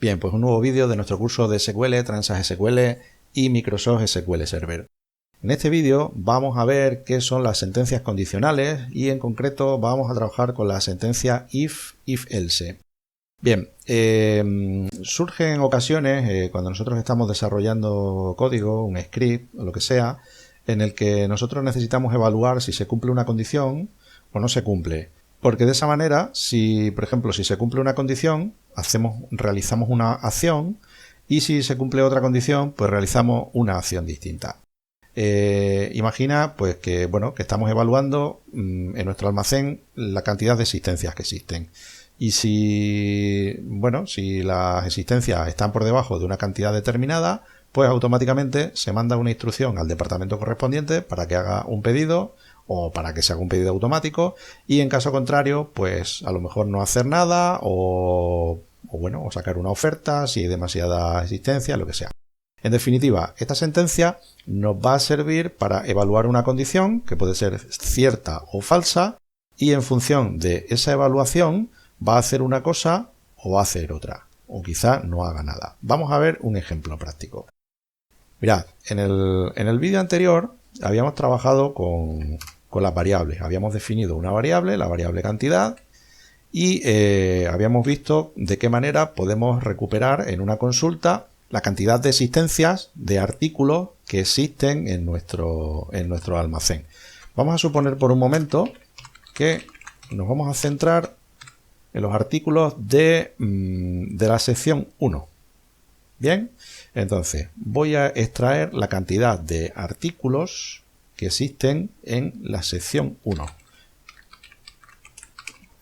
Bien, pues un nuevo vídeo de nuestro curso de SQL, Transact SQL y Microsoft SQL Server. En este vídeo vamos a ver qué son las sentencias condicionales y en concreto vamos a trabajar con la sentencia if, if-else. Bien, surgen ocasiones cuando nosotros estamos desarrollando código, un script o lo que sea, en el que nosotros necesitamos evaluar si se cumple una condición o no se cumple. Porque de esa manera, si por ejemplo si se cumple una condición, realizamos una acción, y si se cumple otra condición, pues realizamos una acción distinta. Imagina pues que estamos evaluando en nuestro almacén la cantidad de existencias que existen. Y si las existencias están por debajo de una cantidad determinada, pues automáticamente se manda una instrucción al departamento correspondiente para que haga un pedido o para que se haga un pedido automático, y en caso contrario, pues a lo mejor no hacer nada o sacar una oferta si hay demasiada existencia, lo que sea. En definitiva, esta sentencia nos va a servir para evaluar una condición que puede ser cierta o falsa, y en función de esa evaluación va a hacer una cosa o va a hacer otra, o quizá no haga nada. Vamos a ver un ejemplo práctico. Mirad, en el vídeo anterior habíamos trabajado con las variables. Habíamos definido una variable, la variable cantidad, y habíamos visto de qué manera podemos recuperar en una consulta la cantidad de existencias de artículos que existen en nuestro almacén. Vamos a suponer por un momento que nos vamos a centrar en los artículos de la sección 1. Bien, entonces voy a extraer la cantidad de artículos que existen en la sección 1.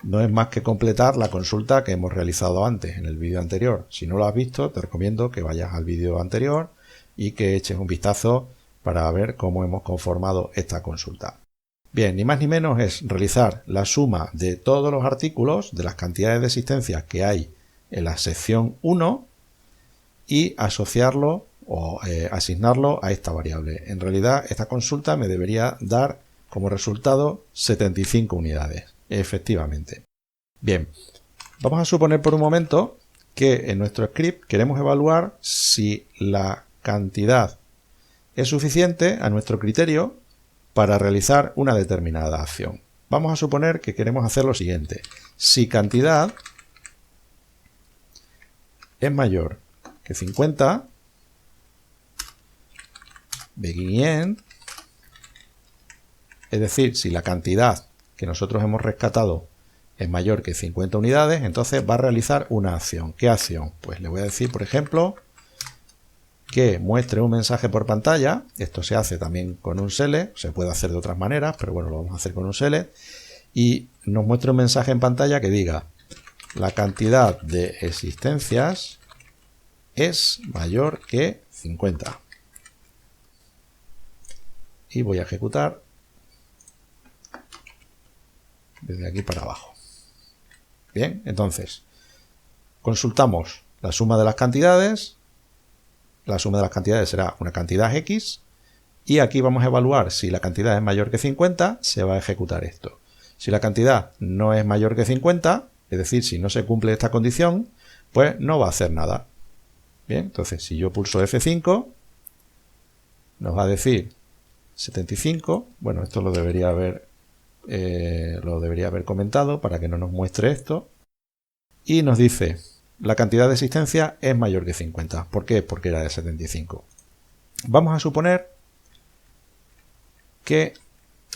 No es más que completar la consulta que hemos realizado antes en el vídeo anterior. Si no lo has visto, te recomiendo que vayas al vídeo anterior y que eches un vistazo para ver cómo hemos conformado esta consulta. Bien, ni más ni menos es realizar la suma de todos los artículos, de las cantidades de existencias que hay en la sección 1, y asociarlo o asignarlo a esta variable. En realidad, esta consulta me debería dar como resultado 75 unidades. Efectivamente. Bien, vamos a suponer por un momento que en nuestro script queremos evaluar si la cantidad es suficiente a nuestro criterio para realizar una determinada acción. Vamos a suponer que queremos hacer lo siguiente. Si cantidad es mayor que 50, begin end, es decir, si la cantidad que nosotros hemos rescatado es mayor que 50 unidades, entonces va a realizar una acción. ¿Qué acción? Pues le voy a decir, por ejemplo, que muestre un mensaje por pantalla. Esto se hace también con un select, se puede hacer de otras maneras, pero bueno, lo vamos a hacer con un select, y nos muestre un mensaje en pantalla que diga: la cantidad de existencias es mayor que 50. Y voy a ejecutar desde aquí para abajo. Bien, entonces consultamos la suma de las cantidades. La suma de las cantidades será una cantidad X, y aquí vamos a evaluar si la cantidad es mayor que 50, se va a ejecutar esto. Si la cantidad no es mayor que 50, es decir, si no se cumple esta condición, pues no va a hacer nada. Bien, entonces si yo pulso F5, nos va a decir 75. Bueno, esto lo debería haber comentado para que no nos muestre esto. Y nos dice: la cantidad de existencia es mayor que 50. ¿Por qué? Porque era de 75. Vamos a suponer que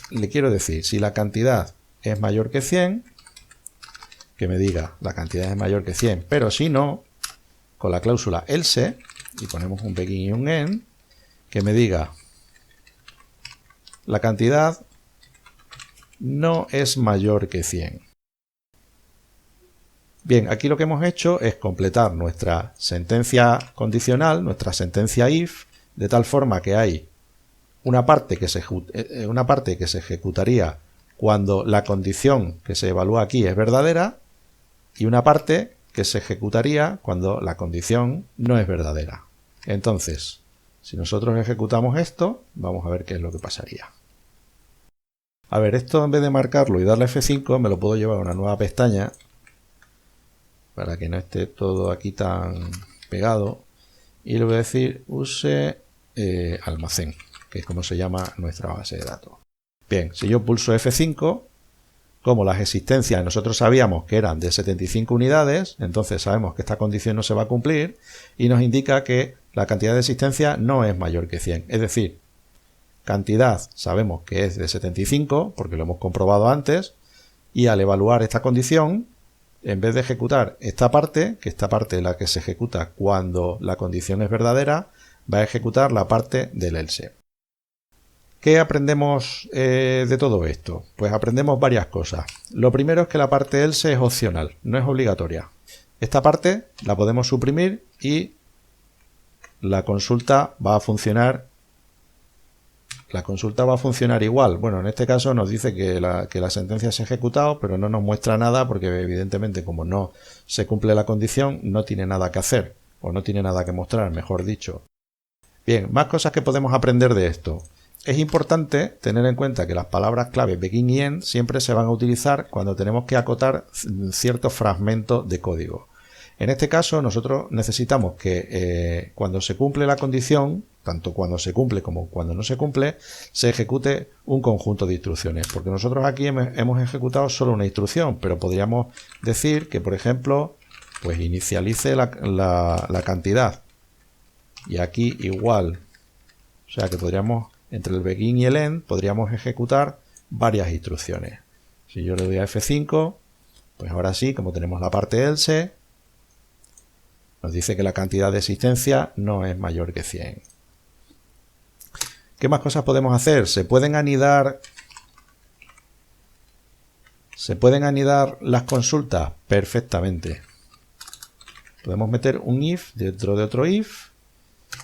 le quiero decir, si la cantidad es mayor que 100, que me diga la cantidad es mayor que 100, pero si no, con la cláusula else, y ponemos un begin y un end, que me diga la cantidad no es mayor que 100. Bien, aquí lo que hemos hecho es completar nuestra sentencia condicional, nuestra sentencia if, de tal forma que hay una parte que se ejecutaría cuando la condición que se evalúa aquí es verdadera, y una parte que se ejecutaría cuando la condición no es verdadera. Entonces, si nosotros ejecutamos esto, vamos a ver qué es lo que pasaría. A ver, esto en vez de marcarlo y darle F5, me lo puedo llevar a una nueva pestaña. para que no esté todo aquí tan pegado, y le voy a decir use almacén, que es como se llama nuestra base de datos. Bien, si yo pulso F5, como las existencias nosotros sabíamos que eran de 75 unidades, entonces sabemos que esta condición no se va a cumplir y nos indica que la cantidad de existencia no es mayor que 100. Es decir, cantidad sabemos que es de 75 porque lo hemos comprobado antes, y al evaluar esta condición, en vez de ejecutar esta parte, que esta parte es la que se ejecuta cuando la condición es verdadera, va a ejecutar la parte del else. ¿Qué aprendemos de todo esto? Pues aprendemos varias cosas. Lo primero es que la parte else es opcional, no es obligatoria. Esta parte la podemos suprimir y la consulta va a funcionar. La consulta va a funcionar igual. Bueno, en este caso nos dice que la sentencia se ha ejecutado, pero no nos muestra nada porque evidentemente como no se cumple la condición, no tiene nada que hacer, o no tiene nada que mostrar, mejor dicho. Bien, más cosas que podemos aprender de esto. Es importante tener en cuenta que las palabras clave begin y end siempre se van a utilizar cuando tenemos que acotar ciertos fragmentos de código. En este caso nosotros necesitamos que cuando se cumple la condición, tanto cuando se cumple como cuando no se cumple, se ejecute un conjunto de instrucciones. Porque nosotros aquí hemos ejecutado solo una instrucción, pero podríamos decir que, por ejemplo, pues inicialice la cantidad. Y aquí igual. O sea que podríamos, entre el begin y el end, podríamos ejecutar varias instrucciones. Si yo le doy a F5, pues ahora sí, como tenemos la parte else, nos dice que la cantidad de existencia no es mayor que 100. ¿Qué más cosas podemos hacer? Se pueden anidar las consultas perfectamente. Podemos meter un if dentro de otro if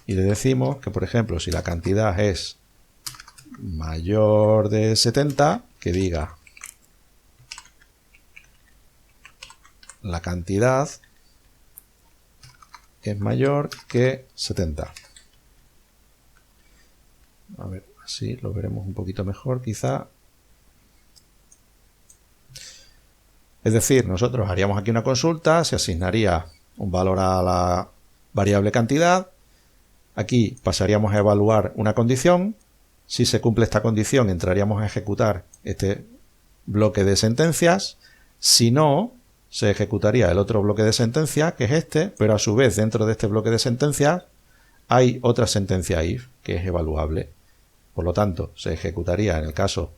y le decimos que, por ejemplo, si la cantidad es mayor de 70, que diga la cantidad es mayor que 70. A ver, así lo veremos un poquito mejor quizá. Es decir, nosotros haríamos aquí una consulta, se asignaría un valor a la variable cantidad. Aquí pasaríamos a evaluar una condición. Si se cumple esta condición, entraríamos a ejecutar este bloque de sentencias. Si no, se ejecutaría el otro bloque de sentencias, que es este, pero a su vez dentro de este bloque de sentencias hay otra sentencia if, que es evaluable. Por lo tanto, se ejecutaría en el caso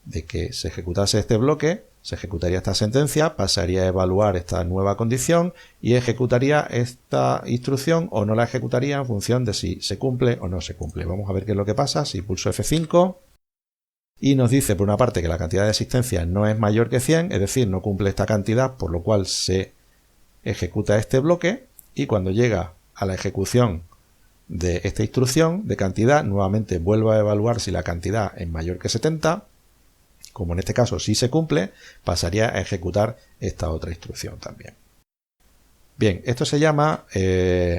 de que se ejecutase este bloque, se ejecutaría esta sentencia, pasaría a evaluar esta nueva condición y ejecutaría esta instrucción o no la ejecutaría en función de si se cumple o no se cumple. Vamos a ver qué es lo que pasa si pulso F5 y nos dice por una parte que la cantidad de existencia no es mayor que 100, es decir, no cumple esta cantidad, por lo cual se ejecuta este bloque y cuando llega a la ejecución de esta instrucción de cantidad, nuevamente vuelvo a evaluar si la cantidad es mayor que 70. Como en este caso sí se cumple, pasaría a ejecutar esta otra instrucción también. Bien, esto se llama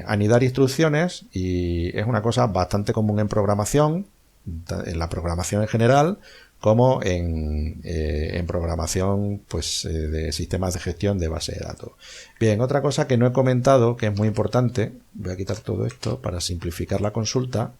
anidar instrucciones y es una cosa bastante común en programación, en la programación en general, como en programación pues, de sistemas de gestión de base de datos. Bien, otra cosa que no he comentado, que es muy importante, voy a quitar todo esto para simplificar la consulta.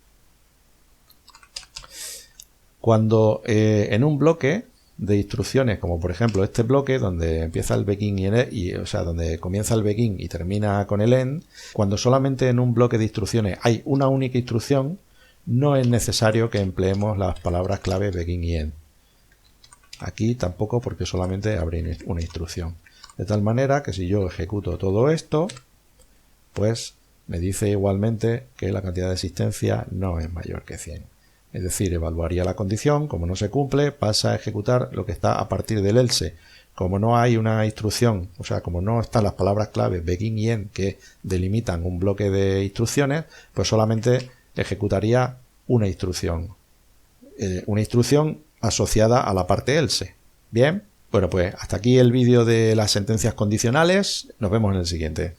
Cuando en un bloque de instrucciones, como por ejemplo este bloque donde empieza el begin o sea, donde comienza el begin y termina con el end, cuando solamente en un bloque de instrucciones hay una única instrucción, no es necesario que empleemos las palabras clave begin y end. Aquí tampoco, porque solamente habrá una instrucción. De tal manera que si yo ejecuto todo esto, pues me dice igualmente que la cantidad de existencia no es mayor que 100. Es decir, evaluaría la condición, como no se cumple, pasa a ejecutar lo que está a partir del else. Como no hay una instrucción, o sea, como no están las palabras clave begin y end que delimitan un bloque de instrucciones, pues solamente ejecutaría una instrucción asociada a la parte else. Bien, bueno, pues hasta aquí el vídeo de las sentencias condicionales. Nos vemos en el siguiente.